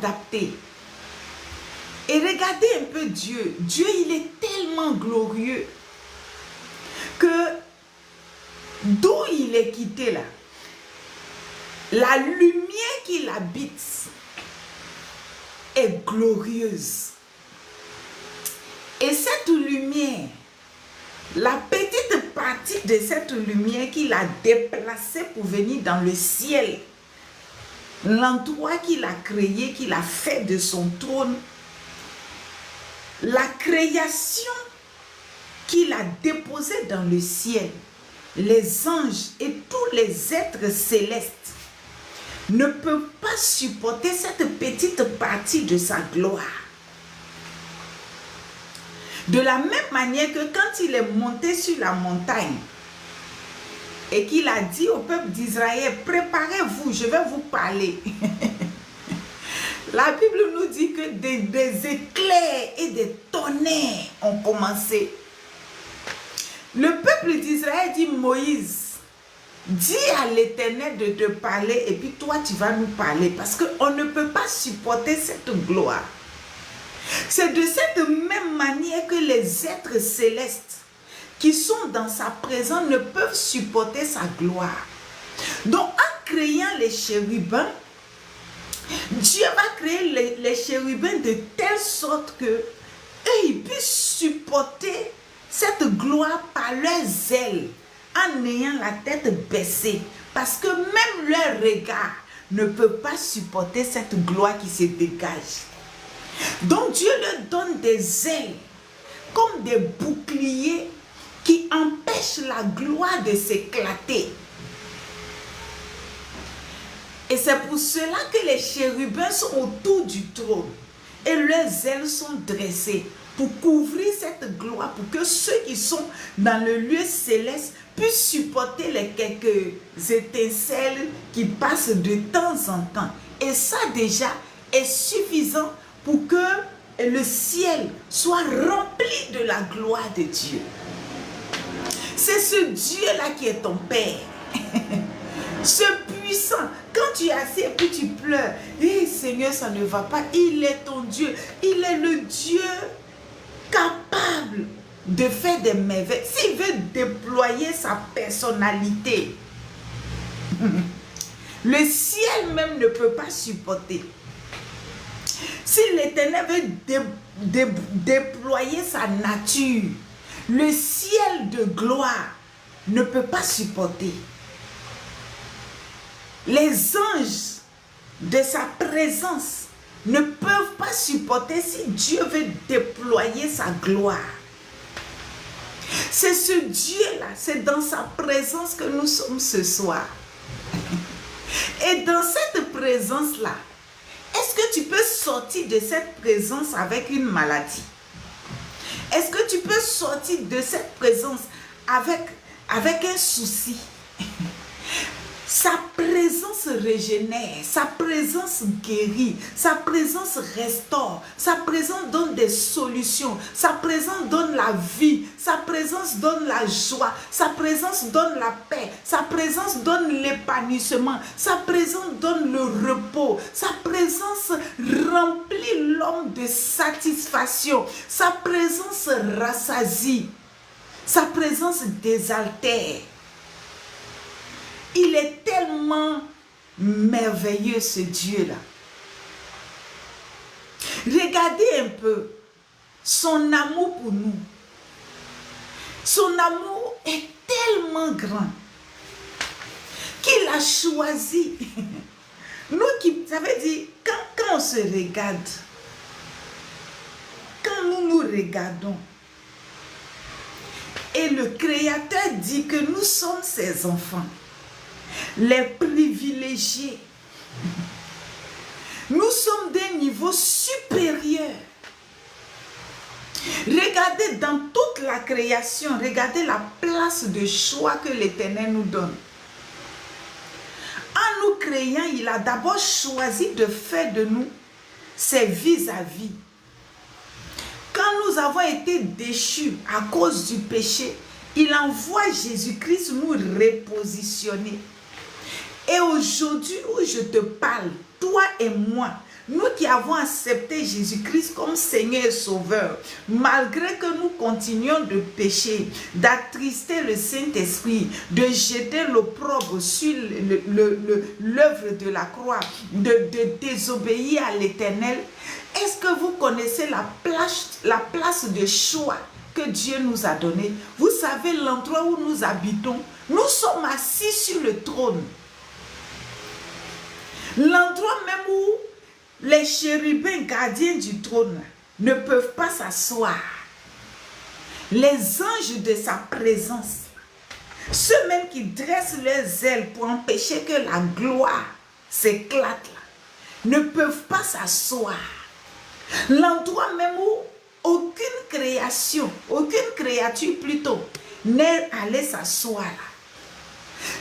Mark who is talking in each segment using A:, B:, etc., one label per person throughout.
A: s'adapter. Et regardez un peu Dieu. Dieu, il est tellement glorieux que d'où il est quitté là, la lumière qui l'habite est glorieuse. Et cette lumière, la petite partie de cette lumière qu'il a déplacée pour venir dans le ciel, l'endroit qu'il a créé, qu'il a fait de son trône, la création qu'il a déposée dans le ciel, les anges et tous les êtres célestes ne peuvent pas supporter cette petite partie de sa gloire. De la même manière que quand il est monté sur la montagne et qu'il a dit au peuple d'Israël, préparez-vous, je vais vous parler. La Bible nous dit que des éclairs et des tonnerres ont commencé. Le peuple d'Israël dit, Moïse, dis à l'Éternel de te parler et puis toi tu vas nous parler parce qu'on ne peut pas supporter cette gloire. C'est de cette même manière que les êtres célestes qui sont dans sa présence ne peuvent supporter sa gloire. Donc en créant les chérubins, Dieu va créer les chérubins de telle sorte que eux, ils puissent supporter cette gloire par leurs ailes en ayant la tête baissée. Parce que même leur regard ne peut pas supporter cette gloire qui se dégage. Donc Dieu leur donne des ailes comme des boucliers qui empêchent la gloire de s'éclater. Et c'est pour cela que les chérubins sont autour du trône et leurs ailes sont dressées pour couvrir cette gloire, pour que ceux qui sont dans le lieu céleste puissent supporter les quelques étincelles qui passent de temps en temps. Et ça déjà est suffisant pour que le ciel soit rempli de la gloire de Dieu. C'est ce Dieu-là qui est ton Père. Ce puissant, quand tu es assis et puis tu pleures, hey, Seigneur, ça ne va pas. Il est ton Dieu. Il est le Dieu capable de faire des merveilles. S'il veut déployer sa personnalité, le ciel même ne peut pas supporter. Si l'Éternel veut déployer sa nature, le ciel de gloire ne peut pas supporter. Les anges de sa présence ne peuvent pas supporter si Dieu veut déployer sa gloire. C'est ce Dieu-là, c'est dans sa présence que nous sommes ce soir. Et dans cette présence-là, est-ce que tu peux sortir de cette présence avec une maladie? Est-ce que tu peux sortir de cette présence avec un souci? Sa présence régénère, sa présence guérit, sa présence restaure, sa présence donne des solutions, sa présence donne la vie, sa présence donne la joie, sa présence donne la paix, sa présence donne l'épanouissement, sa présence donne le repos, sa présence remplit l'homme de satisfaction, sa présence rassasie, sa présence désaltère. Il est tellement merveilleux ce Dieu-là. Regardez un peu son amour pour nous. Son amour est tellement grand qu'il a choisi. Nous qui, ça veut dire, quand on se regarde, quand nous nous regardons, et le Créateur dit que nous sommes ses enfants, les privilégiés. Nous sommes d'un niveau supérieur. Regardez dans toute la création, regardez la place de choix que l'Éternel nous donne. En nous créant, il a d'abord choisi de faire de nous ses vis-à-vis. Quand nous avons été déchus à cause du péché, il envoie Jésus-Christ nous repositionner. Et aujourd'hui où je te parle, toi et moi, Nous qui avons accepté Jésus-Christ comme Seigneur et Sauveur, malgré que nous continuions de pécher, d'attrister le Saint-Esprit, de jeter l'opprobre sur l'œuvre de la croix, de désobéir à l'Éternel, est-ce que vous connaissez la place de choix que Dieu nous a donnée? Vous savez l'endroit où nous habitons? Nous sommes assis sur le trône. L'endroit même où les chérubins gardiens du trône ne peuvent pas s'asseoir. Les anges de sa présence, ceux même qui dressent leurs ailes pour empêcher que la gloire s'éclate, ne peuvent pas s'asseoir. L'endroit même où aucune créature plutôt, n'est allée s'asseoir.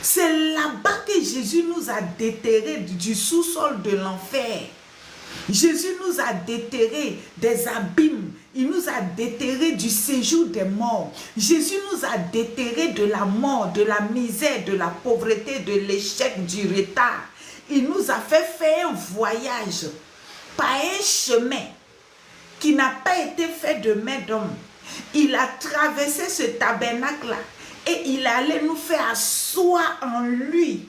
A: C'est là-bas que Jésus nous a déterrés du sous-sol de l'enfer. Jésus nous a déterrés des abîmes. Il nous a déterrés du séjour des morts. Jésus nous a déterrés de la mort, de la misère, de la pauvreté, de l'échec, du retard. Il nous a fait faire un voyage par un chemin qui n'a pas été fait de main d'homme. Il a traversé ce tabernacle-là et il allait nous faire asseoir en lui,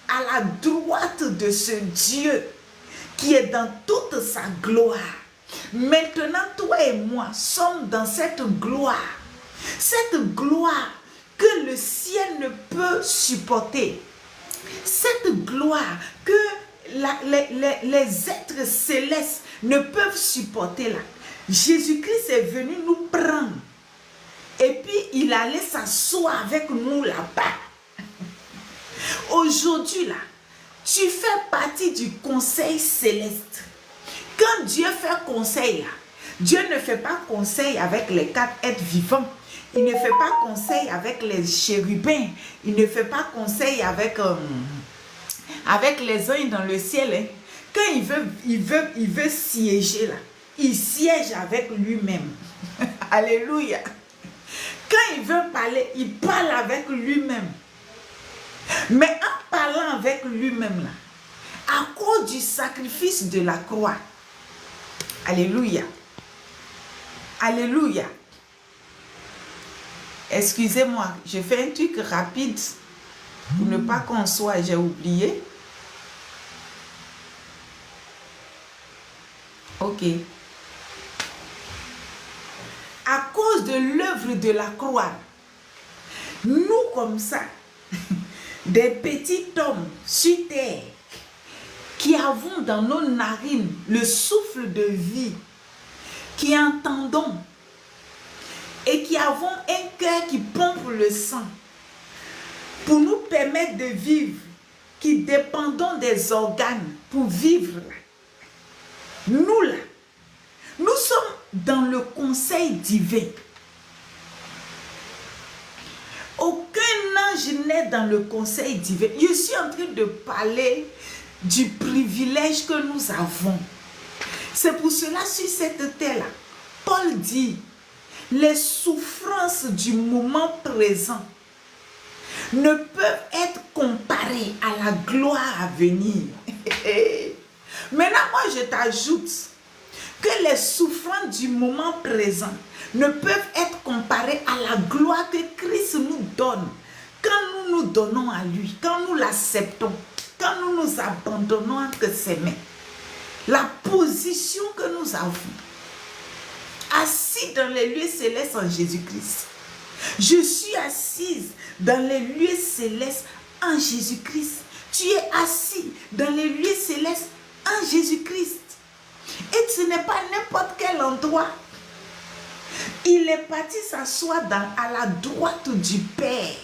A: à la droite de ce Dieu qui est dans toute sa gloire. Maintenant, toi et moi sommes dans cette gloire que le ciel ne peut supporter, cette gloire que les êtres célestes ne peuvent supporter là. Jésus-Christ est venu nous prendre et puis il allait s'asseoir avec nous là-bas. Aujourd'hui là, tu fais partie du conseil céleste. Quand Dieu fait conseil là, Dieu ne fait pas conseil avec les 4 êtres vivants. Il ne fait pas conseil avec les chérubins. Il ne fait pas conseil avec les anges dans le ciel. Hein. Quand il veut siéger là, il siège avec lui-même. Alléluia. Quand il veut parler, il parle avec lui-même. Mais en parlant avec lui-même là, à cause du sacrifice de la croix, alléluia, alléluia. Excusez-moi, je fais un truc rapide pour ne pas qu'on soit, j'ai oublié. Ok. À cause de l'œuvre de la croix, nous comme ça, des petits hommes sur terre, qui avons dans nos narines le souffle de vie, qui entendons et qui avons un cœur qui pompe le sang pour nous permettre de vivre, qui dépendons des organes pour vivre. Nous là, nous sommes dans le conseil divin. Aucun ange n'est dans le conseil divin. Je suis en train de parler du privilège que nous avons. C'est pour cela, sur cette terre-là, Paul dit, les souffrances du moment présent ne peuvent être comparées à la gloire à venir. Maintenant, moi, je t'ajoute que les souffrances du moment présent ne peuvent être comparées à la gloire que Christ nous donne quand nous nous donnons à lui, quand nous l'acceptons, quand nous nous abandonnons entre ses mains. La position que nous avons, assis dans les lieux célestes en Jésus-Christ. Je suis assise dans les lieux célestes en Jésus-Christ. Tu es assis dans les lieux célestes en Jésus-Christ. Et ce n'est pas n'importe quel endroit. Il est parti s'asseoir à la droite du Père.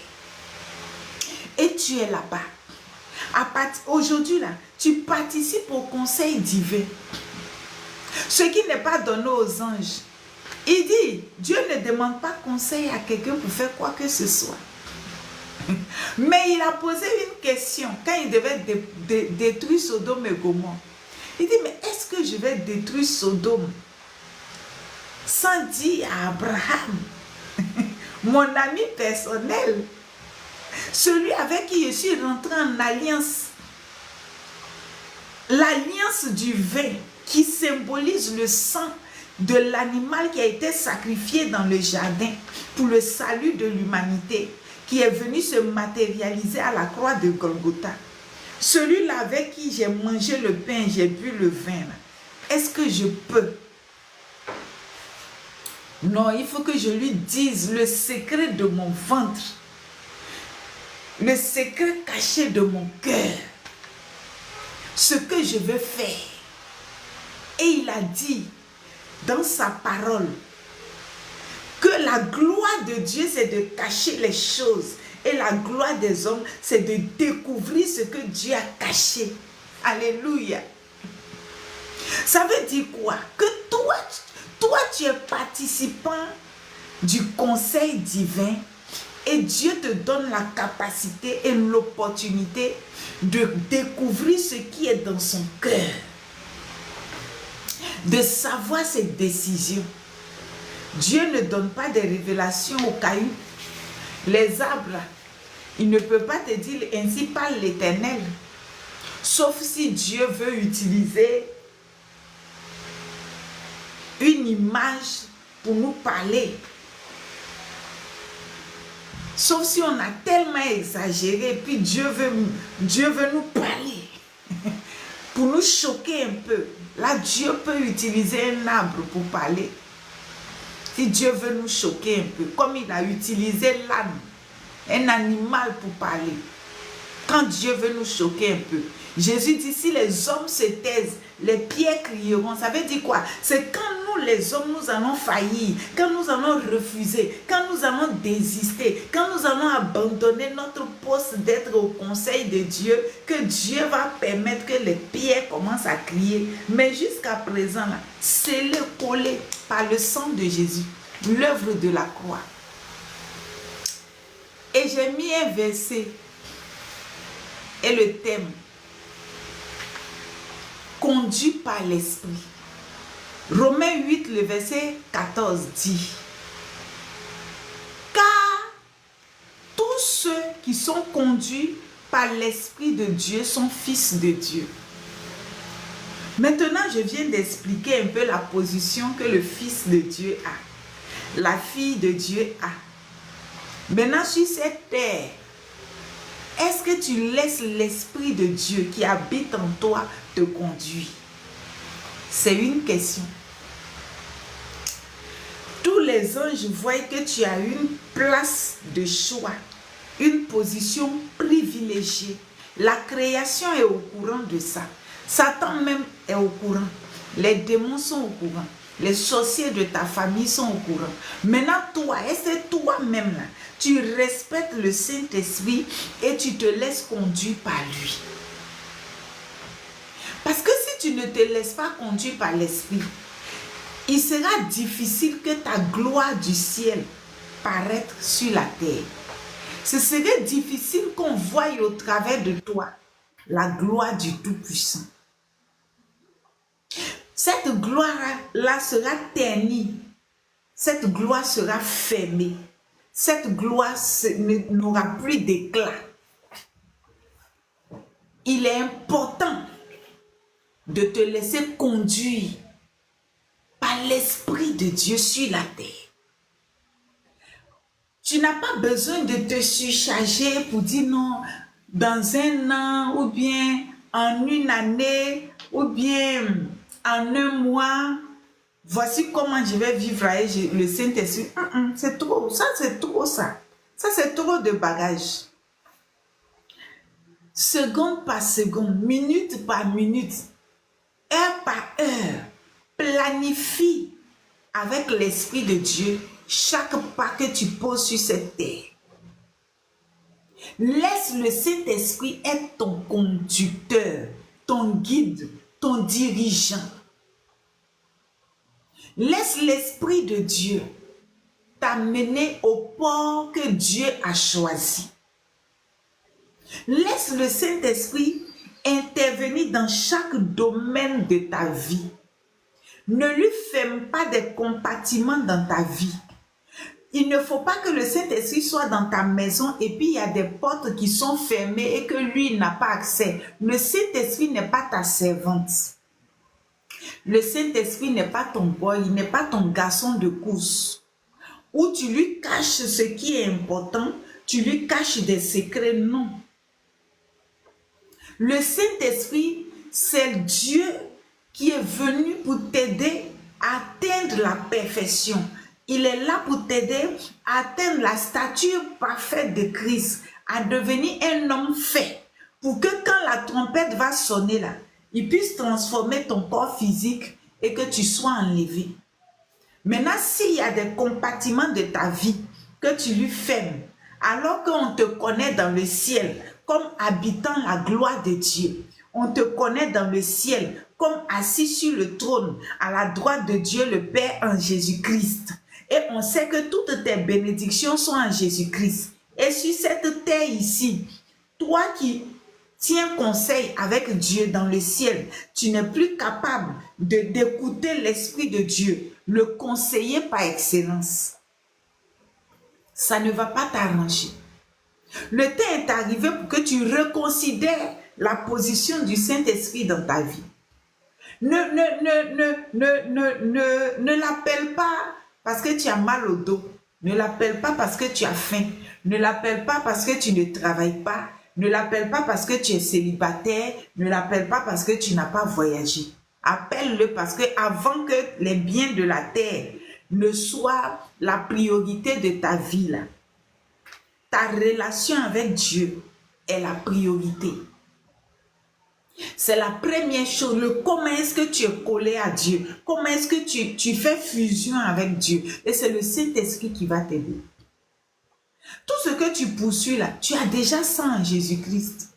A: Et tu es là-bas. Aujourd'hui, là, tu participes au conseil divin. Ce qui n'est pas donné aux anges. Il dit, Dieu ne demande pas conseil à quelqu'un pour faire quoi que ce soit. Mais il a posé une question quand il devait détruire Sodome et Gomorrhe. Il dit, mais est-ce que je vais détruire Sodome sans dire à Abraham, mon ami personnel, celui avec qui je suis rentré en alliance, l'alliance du vin qui symbolise le sang de l'animal qui a été sacrifié dans le jardin pour le salut de l'humanité, qui est venu se matérialiser à la croix de Golgotha. Celui-là avec qui j'ai mangé le pain, j'ai bu le vin. Est-ce que je peux? Non, il faut que je lui dise le secret de mon ventre, le secret caché de mon cœur, ce que je veux faire. Et il a dit dans sa parole que la gloire de Dieu, c'est de cacher les choses. Et la gloire des hommes, c'est de découvrir ce que Dieu a caché. Alléluia. Ça veut dire quoi? Que toi, tu es participant du conseil divin et Dieu te donne la capacité et l'opportunité de découvrir ce qui est dans son cœur, de savoir ses décisions. Dieu ne donne pas des révélations aux cailloux. Les arbres, il ne peut pas te dire ainsi parle l'Éternel. Sauf si Dieu veut utiliser une image pour nous parler. Sauf si on a tellement exagéré, puis Dieu veut nous parler pour nous choquer un peu. Là, Dieu peut utiliser un arbre pour parler. Si Dieu veut nous choquer un peu, comme il a utilisé l'âne, un animal pour parler. Quand Dieu veut nous choquer un peu, Jésus dit, si les hommes se taisent, les pierres crieront. Ça veut dire quoi? C'est quand nous, les hommes, nous allons faillir, quand nous allons refuser, quand nous allons désister, quand nous allons abandonner notre poste d'être au conseil de Dieu, que Dieu va permettre que les pierres commencent à crier. Mais jusqu'à présent, là, scellé, collé par le sang de Jésus, l'œuvre de la croix. Et j'ai mis un verset et le thème, conduit par l'esprit. Romains 8, le verset 14 dit, car tous ceux qui sont conduits par l'esprit de Dieu sont fils de Dieu. Maintenant, je viens d'expliquer un peu la position que le fils de Dieu a, la fille de Dieu a. Maintenant, sur cette terre, est-ce que tu laisses l'esprit de Dieu qui habite en toi te conduire? C'est une question. Tous les anges voient que tu as une place de choix, une position privilégiée. La création est au courant de ça. Satan même est au courant. Les démons sont au courant. Les sorciers de ta famille sont au courant. Maintenant, toi, est-ce que toi-même, là, tu respectes le Saint-Esprit et tu te laisses conduire par lui? Parce que si tu ne te laisses pas conduire par l'Esprit, il sera difficile que ta gloire du ciel paraisse sur la terre. Ce serait difficile qu'on voie au travers de toi la gloire du Tout-Puissant. Cette gloire-là sera ternie. Cette gloire sera fermée. Cette gloire n'aura plus d'éclat. Il est important de te laisser conduire par l'Esprit de Dieu sur la terre. Tu n'as pas besoin de te surcharger pour dire non, dans un an, ou bien en une année, ou bien en un mois, voici comment je vais vivre avec le Saint-Esprit. C'est trop, ça c'est trop ça. Ça c'est trop de bagages. Seconde par seconde, minute par minute, heure par heure, planifie avec l'Esprit de Dieu chaque pas que tu poses sur cette terre. Laisse le Saint-Esprit être ton conducteur, ton guide, ton dirigeant. Laisse l'Esprit de Dieu t'amener au port que Dieu a choisi. Laisse le Saint-Esprit intervenir dans chaque domaine de ta vie. Ne lui ferme pas des compartiments dans ta vie. Il ne faut pas que le Saint-Esprit soit dans ta maison et puis il y a des portes qui sont fermées et que lui n'a pas accès. Le Saint-Esprit n'est pas ta servante. Le Saint-Esprit n'est pas ton boy, il n'est pas ton garçon de course. Où tu lui caches ce qui est important, tu lui caches des secrets, non. Le Saint-Esprit, c'est Dieu qui est venu pour t'aider à atteindre la perfection. Il est là pour t'aider à atteindre la stature parfaite de Christ, à devenir un homme fait, pour que quand la trompette va sonner là, il puisse transformer ton corps physique et que tu sois enlevé. Maintenant, s'il y a des compartiments de ta vie que tu lui fermes, alors qu'on te connaît dans le ciel comme habitant la gloire de Dieu, on te connaît dans le ciel comme assis sur le trône à la droite de Dieu le Père en Jésus-Christ. Et on sait que toutes tes bénédictions sont en Jésus-Christ. Et sur cette terre ici, toi qui tiens conseil avec Dieu dans le ciel, tu n'es plus capable d'écouter l'Esprit de Dieu, le conseiller par excellence. Ça ne va pas t'arranger. Le temps est arrivé pour que tu reconsidères la position du Saint-Esprit dans ta vie. Ne l'appelle pas parce que tu as mal au dos. Ne l'appelle pas parce que tu as faim. Ne l'appelle pas parce que tu ne travailles pas. Ne l'appelle pas parce que tu es célibataire. Ne l'appelle pas parce que tu n'as pas voyagé. Appelle-le parce que avant que les biens de la terre ne soient la priorité de ta vie, là, ta relation avec Dieu est la priorité. C'est la première chose. Comment est-ce que tu es collé à Dieu? Comment est-ce que tu fais fusion avec Dieu? Et c'est le Saint-Esprit qui va t'aider. Tout ce que tu poursuis là, tu as déjà ça en Jésus-Christ.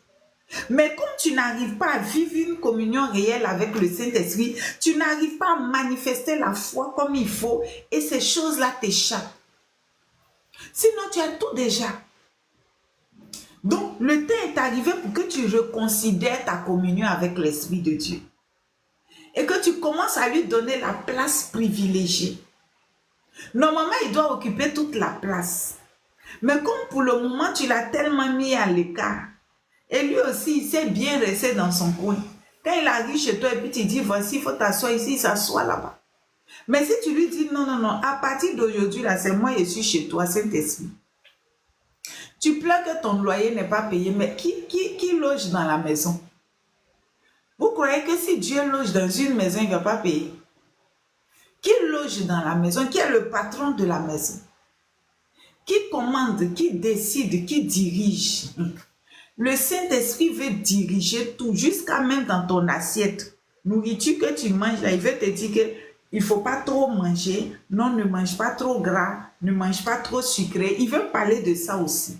A: Mais comme tu n'arrives pas à vivre une communion réelle avec le Saint-Esprit, tu n'arrives pas à manifester la foi comme il faut et ces choses-là t'échappent. Sinon, tu as tout déjà. Donc, le temps est arrivé pour que tu reconsidères ta communion avec l'Esprit de Dieu. Et que tu commences à lui donner la place privilégiée. Normalement, il doit occuper toute la place. Mais comme pour le moment, tu l'as tellement mis à l'écart. Et lui aussi, il s'est bien resté dans son coin. Quand il arrive chez toi et puis tu dis, voici, il faut t'asseoir ici, il s'assoit là-bas. Mais si tu lui dis, non, non, non, à partir d'aujourd'hui, là, c'est moi, je suis chez toi, Saint-Esprit. Tu pleures que ton loyer n'est pas payé, mais qui loge dans la maison? Vous croyez que si Dieu loge dans une maison, il ne va pas payer? Qui loge dans la maison? Qui est le patron de la maison? Qui commande, qui décide, qui dirige? Le Saint-Esprit veut diriger tout, jusqu'à même dans ton assiette. Nourriture que tu manges, là, il veut te dire qu'il ne faut pas trop manger. Non, ne mange pas trop gras, ne mange pas trop sucré. Il veut parler de ça aussi.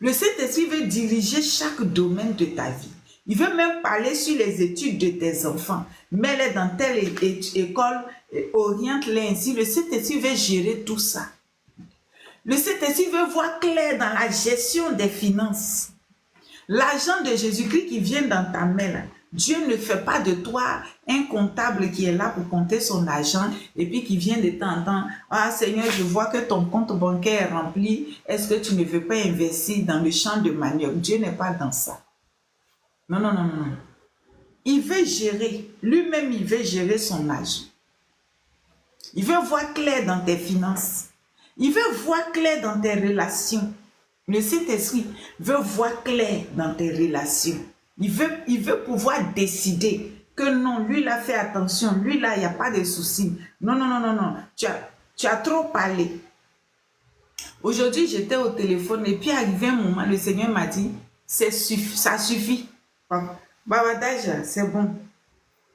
A: Le Saint-Esprit veut diriger chaque domaine de ta vie. Il veut même parler sur les études de tes enfants. Mets-les dans telle école, oriente-les ainsi. Le Saint-Esprit veut gérer tout ça. Le Saint-Esprit veut voir clair dans la gestion des finances. L'argent de Jésus-Christ qui vient dans ta main, là, Dieu ne fait pas de toi un comptable qui est là pour compter son argent et puis qui vient de temps en temps. Ah Seigneur, je vois que ton compte bancaire est rempli. Est-ce que tu ne veux pas investir dans le champ de manioc? Dieu n'est pas dans ça. Non, non, non, non. Il veut gérer. Lui-même, il veut gérer son argent. Il veut voir clair dans tes finances. Il veut voir clair dans tes relations. Le Saint-Esprit veut voir clair dans tes relations. Il veut pouvoir décider que non, lui là, fait attention, lui là, il n'y a pas de souci. Non, non, non, non, non, tu as trop parlé. Aujourd'hui, j'étais au téléphone et puis arrivé un moment, le Seigneur m'a dit, ça suffit. Babadage, c'est bon.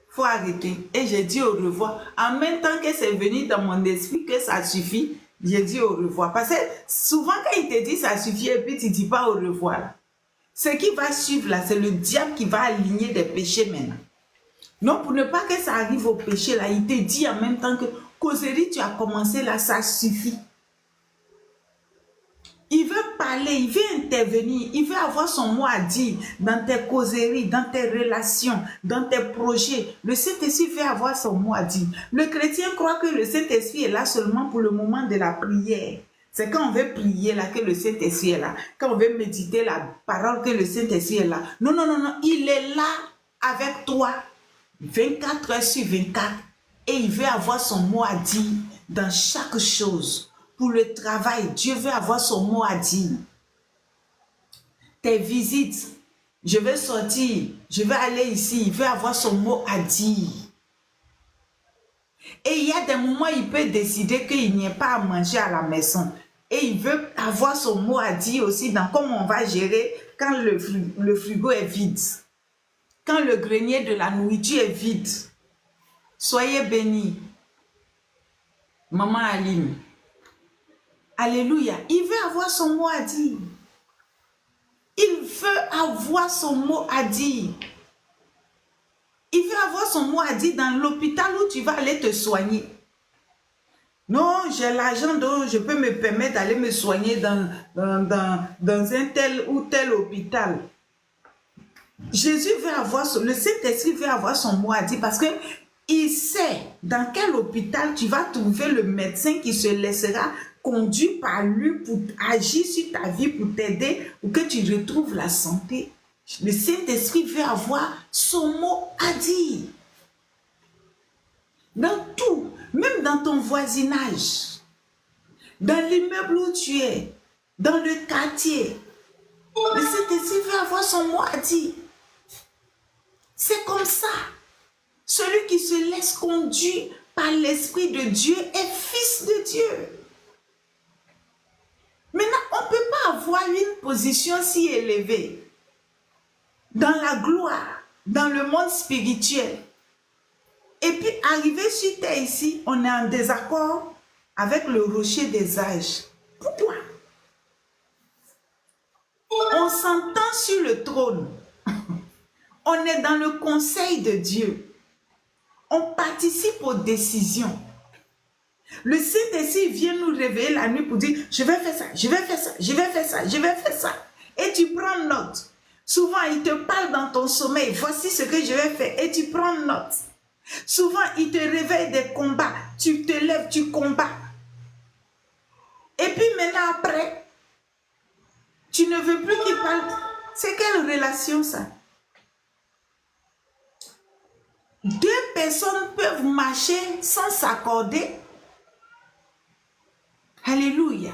A: Faut arrêter. Et j'ai dit au revoir. En même temps que c'est venu dans mon esprit que ça suffit, j'ai dit au revoir. Parce que souvent quand il te dit ça suffit et puis tu ne dis pas au revoir. Ce qui va suivre là, c'est le diable qui va aligner des péchés maintenant. Non, pour ne pas que ça arrive au péché là, il te dit en même temps que causerie, tu as commencé là, ça suffit. Il veut parler, il veut intervenir, il veut avoir son mot à dire dans tes causeries, dans tes relations, dans tes projets. Le Saint-Esprit veut avoir son mot à dire. Le chrétien croit que le Saint-Esprit est là seulement pour le moment de la prière. C'est quand on veut prier là que le Saint-Esprit est là. Quand on veut méditer la parole que le Saint-Esprit est là. Non, non, non, non, il est là avec toi 24 heures sur 24 et il veut avoir son mot à dire dans chaque chose. Pour le travail, Dieu veut avoir son mot à dire. Tes visites, je vais sortir, je vais aller ici, il veut avoir son mot à dire. Et il y a des moments, il peut décider qu'il n'y ait pas à manger à la maison. Et il veut avoir son mot à dire aussi dans comment on va gérer quand le frigo est vide. Quand le grenier de la nourriture est vide. Soyez bénis. Maman Aline. Alléluia. Il veut avoir son mot à dire. Il veut avoir son mot à dire. Il veut avoir son mot à dire dans l'hôpital où tu vas aller te soigner. Non, j'ai l'argent donc je peux me permettre d'aller me soigner dans un tel ou tel hôpital. Jésus veut avoir, le Saint-Esprit veut avoir son mot à dire parce que il sait dans quel hôpital tu vas trouver le médecin qui se laissera conduire par lui pour agir sur ta vie, pour t'aider, pour que tu retrouves la santé. Le Saint-Esprit veut avoir son mot à dire. Dans tout, même dans ton voisinage, dans l'immeuble où tu es, dans le quartier, le Saint-Esprit veut avoir son mot à dire. C'est comme ça. Celui qui se laisse conduire par l'Esprit de Dieu est fils de Dieu. Maintenant, on ne peut pas avoir une position si élevée dans la gloire, dans le monde spirituel. Et puis, arriver sur terre ici, on est en désaccord avec le rocher des âges. Pourquoi? On s'entend sur le trône. On est dans le conseil de Dieu. On participe aux décisions. Le Saint-Esprit vient nous réveiller la nuit pour dire, je vais faire ça, je vais faire ça, je vais faire ça, je vais faire ça. Et tu prends note. Souvent, il te parle dans ton sommeil, voici ce que je vais faire. Et tu prends note. Souvent, il te réveille des combats. Tu te lèves, tu combats. Et puis maintenant, après, tu ne veux plus qu'il parle. C'est quelle relation ça? Deux personnes peuvent marcher sans s'accorder. Alléluia.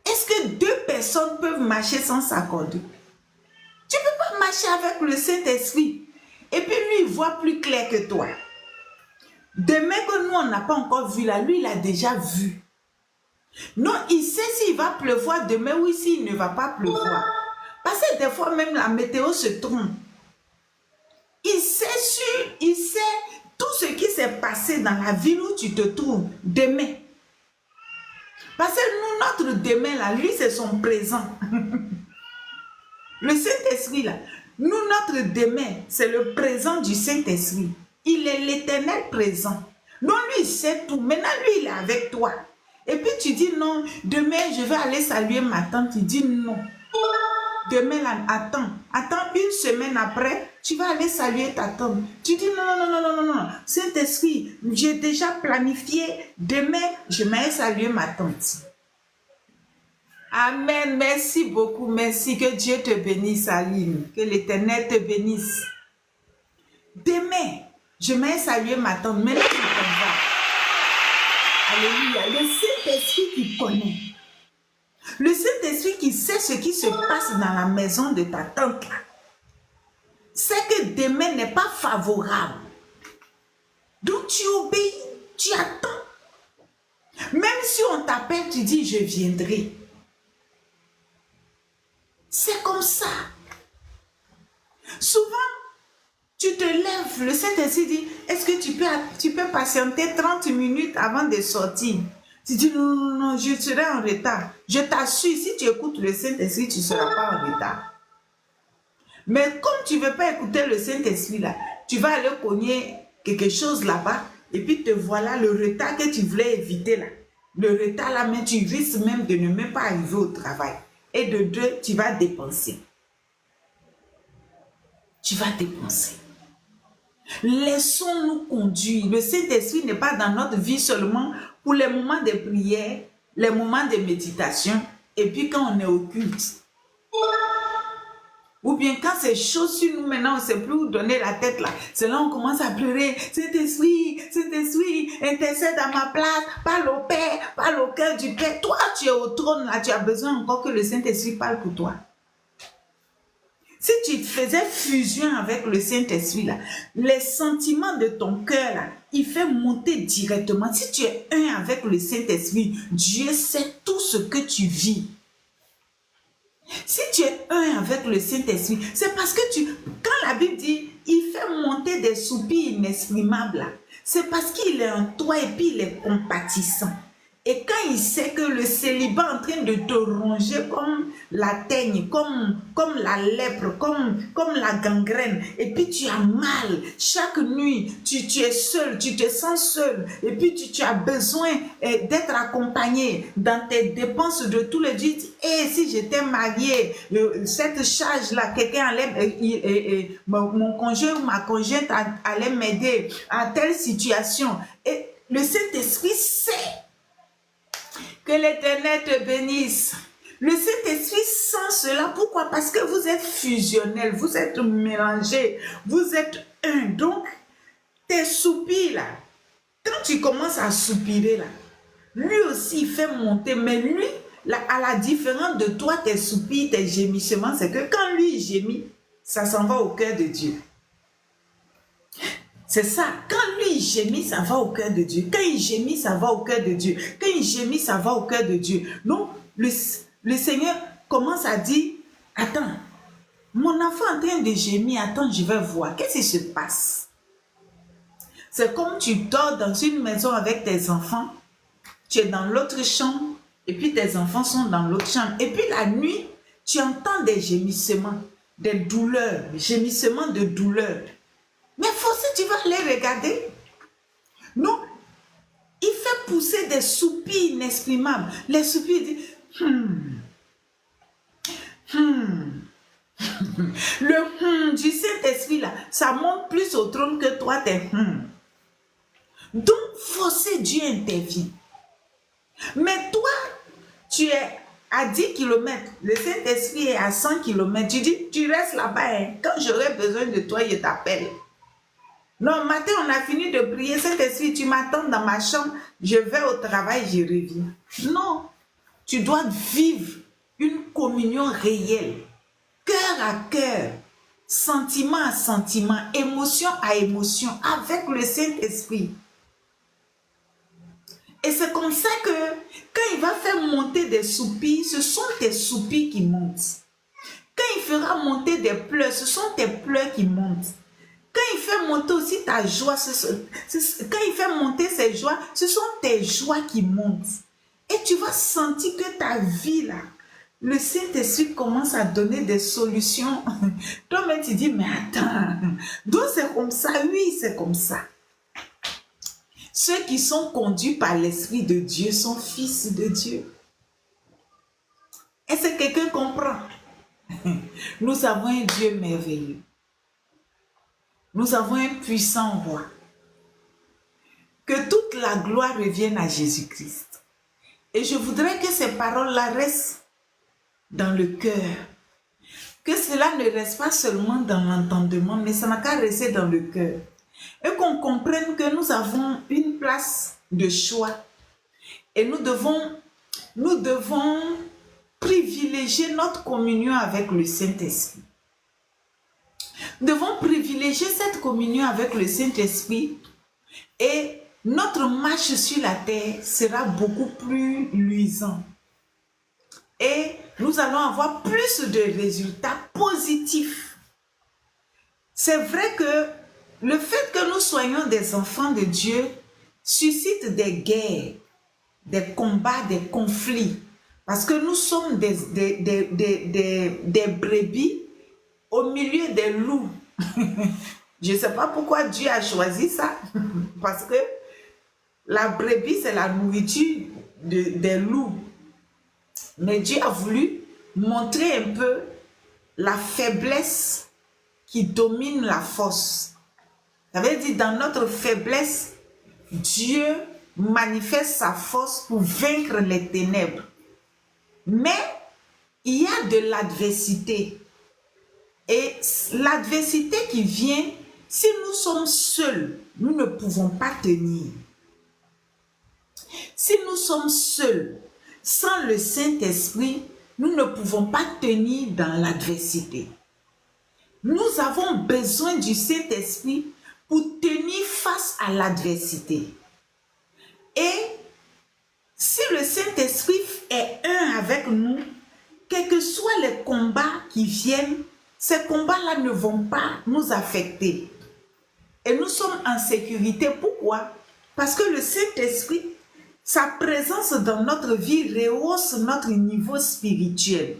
A: Est-ce que deux personnes peuvent marcher sans s'accorder? Tu ne peux pas marcher avec le Saint-Esprit. Et puis lui, il voit plus clair que toi. Demain que nous, on n'a pas encore vu là, lui, il a déjà vu. Non, il sait s'il va pleuvoir demain ou s'il ne va pas pleuvoir. Parce que des fois, même la météo se trompe. Il sait tout ce qui s'est passé dans la ville où tu te trouves demain. Parce que nous, notre demain là, lui, c'est son présent. Le Saint-Esprit là, nous, notre demain, c'est le présent du Saint-Esprit. Il est l'éternel présent. Non, lui, il sait tout. Maintenant, lui, il est avec toi. Et puis, tu dis non, demain, je vais aller saluer ma tante. Tu dis non. Demain, là, attends une semaine après, tu vas aller saluer ta tante. Tu dis non, non, non, non, non, non. Saint-Esprit, j'ai déjà planifié. Demain, je vais saluer ma tante. Amen. Merci beaucoup. Merci. Que Dieu te bénisse, Aline. Que l'Éternel te bénisse. Demain, je vais saluer ma tante. Maintenant, tu t'en vas. Alléluia. Le Saint-Esprit qui connaît. Le Saint-Esprit qui sait ce qui se passe dans la maison de ta tante. C'est que demain n'est pas favorable. Donc tu obéis, tu attends. Même si on t'appelle, tu dis je viendrai. C'est comme ça. Souvent, tu te lèves, le Saint-Esprit dit, est-ce que tu peux patienter 30 minutes avant de sortir? Tu dis non, non, non, je serai en retard. Je t'assure, si tu écoutes le Saint-Esprit, tu ne seras pas en retard. Mais comme tu ne veux pas écouter le Saint-Esprit là, tu vas aller cogner quelque chose là-bas et puis te voilà le retard que tu voulais éviter là. Le retard là, mais tu risques même de ne même pas arriver au travail. Et de deux, tu vas dépenser. Tu vas dépenser. Laissons-nous conduire. Le Saint-Esprit n'est pas dans notre vie seulement pour les moments de prière, les moments de méditation, et puis quand on est au culte. Ou bien quand c'est chaud sur nous maintenant, on ne sait plus où donner la tête là. C'est là on commence à pleurer. Saint-Esprit, Saint-Esprit, intercède à ma place, parle au Père, parle au cœur du Père. Toi, tu es au trône là, tu as besoin encore que le Saint-Esprit parle pour toi. Si tu faisais fusion avec le Saint-Esprit là, les sentiments de ton cœur là, il fait monter directement. Si tu es un avec le Saint-Esprit, Dieu sait tout ce que tu vis. Si tu es un avec le Saint-Esprit, c'est parce que quand la Bible dit, il fait monter des soupirs inexprimables, c'est parce qu'il est en toi et puis il est compatissant. Et quand il sait que le célibat est en train de te ronger comme la teigne, comme la lèpre, comme la gangrène, et puis tu as mal, chaque nuit, tu es seul, tu te sens seul, et puis tu as besoin d'être accompagné dans tes dépenses de tous les jours. Et si j'étais mariée, cette charge-là, quelqu'un allait, mon conjoint ou ma conjointe allait m'aider à telle situation. Et le Saint-Esprit sait. Que l'Éternel te bénisse. Le Saint-Esprit sent cela. Pourquoi? Parce que vous êtes fusionnels, vous êtes mélangés, vous êtes un. Donc, tes soupirs là, quand tu commences à soupirer là, lui aussi il fait monter, mais lui, là, à la différence de toi, tes soupirs, tes gémissements, c'est que quand lui il gémit, ça s'en va au cœur de Dieu. C'est ça. Quand lui il gémit, ça va au cœur de Dieu. Quand il gémit, ça va au cœur de Dieu. Quand il gémit, ça va au cœur de Dieu. Donc, le Seigneur commence à dire, attends, mon enfant est en train de gémir, attends, je vais voir. Qu'est-ce qui se passe? C'est comme tu dors dans une maison avec tes enfants, tu es dans l'autre chambre, et puis tes enfants sont dans l'autre chambre. Et puis la nuit, tu entends des gémissements, des douleurs, gémissements de douleur. Mais forcé, tu vas aller regarder. Non, il fait pousser des soupirs inexprimables. Les soupirs disent, Le du Saint-Esprit là, ça monte plus au trône que toi, tes Donc, forcé, Dieu intervient. Mais toi, tu es à 10 km, le Saint-Esprit est à 100 km. Tu dis, tu restes là-bas. Hein. Quand j'aurai besoin de toi, je t'appelle. Non, matin, on a fini de prier. Saint-Esprit, tu m'attends dans ma chambre. Je vais au travail, je reviens. Non, tu dois vivre une communion réelle. Cœur à cœur, sentiment à sentiment, émotion à émotion, avec le Saint-Esprit. Et c'est comme ça que, quand il va faire monter des soupirs, ce sont tes soupirs qui montent. Quand il fera monter des pleurs, ce sont tes pleurs qui montent. Quand il fait monter aussi ta joie, quand il fait monter ses joies, ce sont tes joies qui montent. Et tu vas sentir que ta vie là, le Saint-Esprit commence à donner des solutions. Toi-même tu dis, mais attends, donc c'est comme ça? Oui, c'est comme ça. Ceux qui sont conduits par l'Esprit de Dieu sont fils de Dieu. Est-ce que quelqu'un comprend? Nous avons un Dieu merveilleux. Nous avons un puissant roi. Que toute la gloire revienne à Jésus-Christ. Et je voudrais que ces paroles-là restent dans le cœur. Que cela ne reste pas seulement dans l'entendement, mais ça n'a qu'à rester dans le cœur. Et qu'on comprenne que nous avons une place de choix. Et nous devons privilégier notre communion avec le Saint-Esprit. Nous devons privilégier cette communion avec le Saint-Esprit et notre marche sur la terre sera beaucoup plus luisante. Et nous allons avoir plus de résultats positifs. C'est vrai que le fait que nous soyons des enfants de Dieu suscite des guerres, des combats, des conflits. Parce que nous sommes des brebis au milieu des loups. Je ne sais pas pourquoi Dieu a choisi ça. Parce que la brebis, c'est la nourriture des loups. Mais Dieu a voulu montrer un peu la faiblesse qui domine la force. Ça veut dire, dans notre faiblesse, Dieu manifeste sa force pour vaincre les ténèbres. Mais il y a de l'adversité. Et l'adversité qui vient, si nous sommes seuls, nous ne pouvons pas tenir. Si nous sommes seuls, sans le Saint-Esprit, nous ne pouvons pas tenir dans l'adversité. Nous avons besoin du Saint-Esprit pour tenir face à l'adversité. Et si le Saint-Esprit est un avec nous, quels que soient les combats qui viennent, ces combats-là ne vont pas nous affecter. Et nous sommes en sécurité. Pourquoi? Parce que le Saint-Esprit, sa présence dans notre vie rehausse notre niveau spirituel.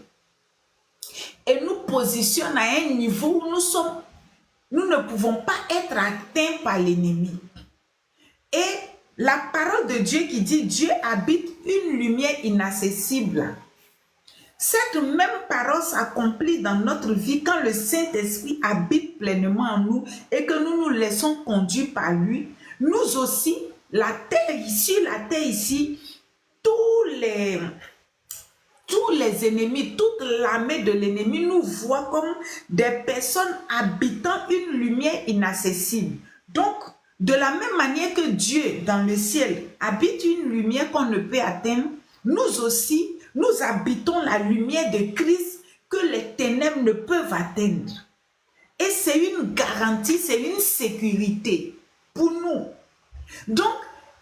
A: Et nous positionne à un niveau où nous ne pouvons pas être atteints par l'ennemi. Et la parole de Dieu qui dit Dieu habite une lumière inaccessible. Cette même parole s'accomplit dans notre vie quand le Saint-Esprit habite pleinement en nous et que nous nous laissons conduire par lui. Nous aussi, la terre ici, tous les ennemis, toute l'armée de l'ennemi nous voient comme des personnes habitant une lumière inaccessible. Donc, de la même manière que Dieu, dans le ciel, habite une lumière qu'on ne peut atteindre, nous aussi, nous habitons la lumière de Christ que les ténèbres ne peuvent atteindre. Et c'est une garantie, c'est une sécurité pour nous. Donc,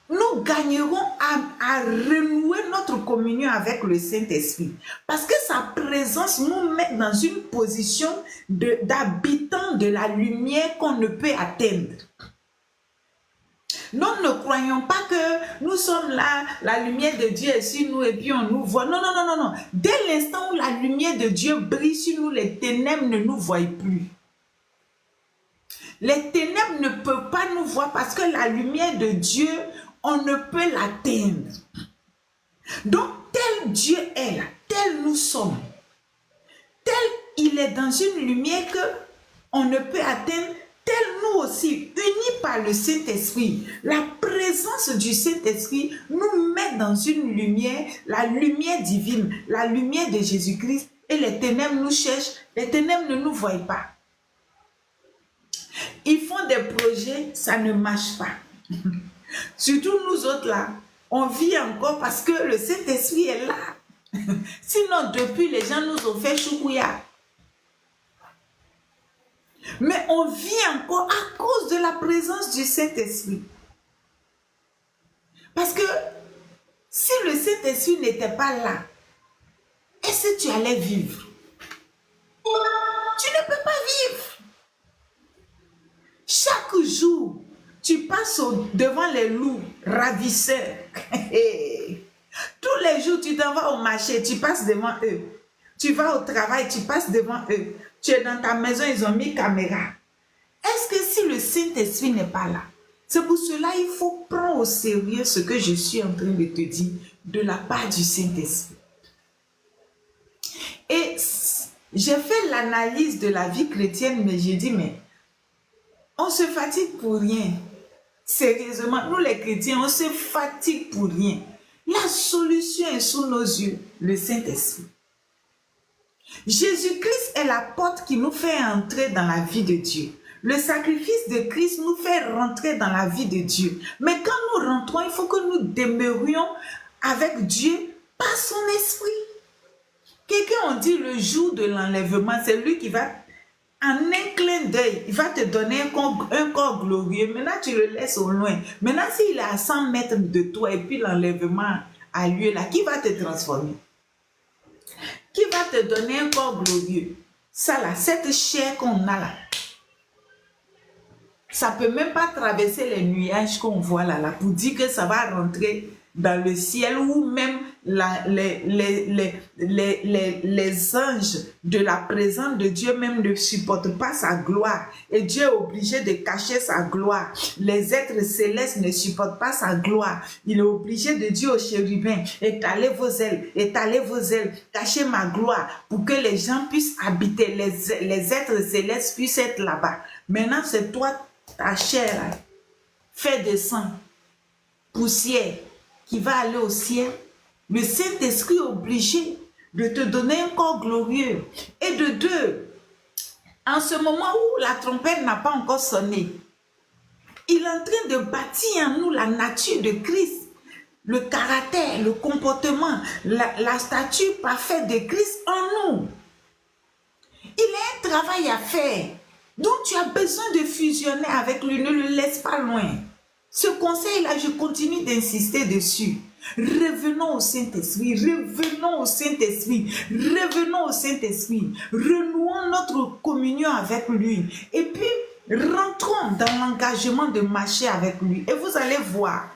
A: nous gagnerons à renouer notre communion avec le Saint-Esprit. Parce que sa présence nous met dans une position d'habitants de la lumière qu'on ne peut atteindre. Nous ne croyons pas que nous sommes là, la lumière de Dieu est sur nous et puis on nous voit. Non, non, non, non, non. Dès l'instant où la lumière de Dieu brille sur nous, les ténèbres ne nous voient plus. Les ténèbres ne peuvent pas nous voir parce que la lumière de Dieu, on ne peut l'atteindre. Donc, tel Dieu est là, tel nous sommes, tel il est dans une lumière qu'on ne peut atteindre, tel nous aussi, unis par le Saint-Esprit. La présence du Saint-Esprit nous met dans une lumière, la lumière divine, la lumière de Jésus-Christ, et les ténèbres nous cherchent, les ténèbres ne nous voient pas. Ils font des projets, ça ne marche pas. Surtout nous autres là, on vit encore parce que le Saint-Esprit est là. Sinon, depuis, les gens nous ont fait choukouya. Mais on vit encore à cause de la présence du Saint-Esprit. Parce que si le Saint-Esprit n'était pas là, est-ce que tu allais vivre? Tu ne peux pas vivre. Chaque jour, tu passes devant les loups ravisseurs. Tous les jours, tu t'en vas au marché, tu passes devant eux. Tu vas au travail, tu passes devant eux. Tu es dans ta maison, ils ont mis caméra. Est-ce que si le Saint-Esprit n'est pas là? C'est pour cela qu'il faut prendre au sérieux ce que je suis en train de te dire de la part du Saint-Esprit. Et j'ai fait l'analyse de la vie chrétienne, mais j'ai dit, mais on se fatigue pour rien. Sérieusement, nous les chrétiens, on se fatigue pour rien. La solution est sous nos yeux, le Saint-Esprit. Jésus-Christ est la porte qui nous fait entrer dans la vie de Dieu. Le sacrifice de Christ nous fait rentrer dans la vie de Dieu. Mais quand nous rentrons, il faut que nous demeurions avec Dieu par son esprit. Quelqu'un a dit le jour de l'enlèvement, c'est lui qui va, en un clin d'œil, il va te donner un corps glorieux. Maintenant, tu le laisses au loin. Maintenant, s'il est à 100 mètres de toi et puis l'enlèvement a lieu là, qui va te transformer? Qui va te donner un corps glorieux? Ça là, cette chair qu'on a là, ça ne peut même pas traverser les nuages qu'on voit là, pour dire que ça va rentrer dans le ciel, ou même les anges de la présence de Dieu même ne supportent pas sa gloire. Et Dieu est obligé de cacher sa gloire. Les êtres célestes ne supportent pas sa gloire. Il est obligé de dire aux chérubins, étalez vos ailes, cachez ma gloire pour que les gens puissent habiter, les êtres célestes puissent être là-bas. Maintenant, c'est toi, ta chair, fait de sang, poussière, qui va aller au ciel. Le Saint-Esprit est obligé de te donner un corps glorieux. Et de deux, en ce moment où la trompette n'a pas encore sonné, il est en train de bâtir en nous la nature de Christ, le caractère, le comportement, la stature parfaite de Christ en nous. Il y a un travail à faire. Donc tu as besoin de fusionner avec lui, ne le laisse pas loin. Ce conseil-là, je continue d'insister dessus. Revenons au Saint-Esprit, revenons au Saint-Esprit, revenons au Saint-Esprit, renouons notre communion avec lui et puis rentrons dans l'engagement de marcher avec lui. Et vous allez voir,